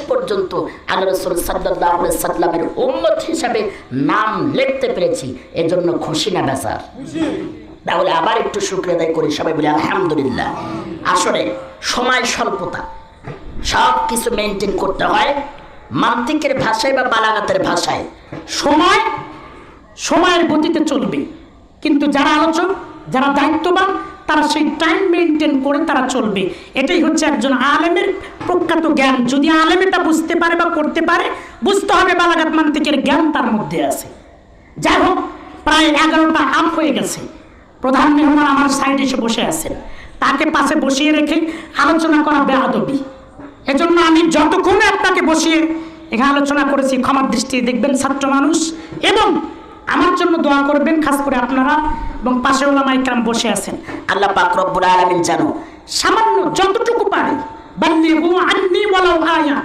পর্যন্ত আল্লাহ রাসূল সাল্লাল্লাহু আলাইহি সাল্লামের উম্মত হিসাবে নাম লিখতে পেরেছি, এজন্য খুশি না বেজার? তাহলে আবার একটু শুকরিয়া আদায় করি, সবাই বলি আলহামদুলিল্লাহ। আসলে সময় স্বল্পতা, সব কিছু মেনটেন করতে হয় মান্তিকের ভাষায় বা বালাগাতের ভাষায়। সময়ের গতিতে চলবে, কিন্তু যারা আলোচক, যারা দায়িত্ববান, তারা সেই টাইম মেনটেন করে তারা চলবে। এটাই হচ্ছে একজন আলেমের প্রখ্যাত জ্ঞান। যদি আলেম এটা বুঝতে পারে বা করতে পারে, বুঝতে হবে বালাগাত মান্তিকের জ্ঞান তার মধ্যে আছে। যাই হোক, প্রায় 11টা আপ হয়ে গেছে। প্রধান মেহমান আমার সাইডে এসে বসে আছেন, তাকে পাশে বসিয়ে রেখে আলোচনা করা বেয়াদবি। এজন্য আমি যতক্ষণে আপনাকে বসিয়ে এখানে আলোচনা করেছি, ক্ষমার দৃষ্টিতে দেখবেন, ছাত্র মানুষ, এবং আমার জন্য দোয়া করবেন, খাস করে আপনারা এবং পাশে ওলামায়ে কেরাম বসে আছেন। আল্লাহ পাক রব্বুল আলামিন যেন সামান্য যতটুকু পারে, বাল্লিগু আন্নী ওয়ালাউ আয়া,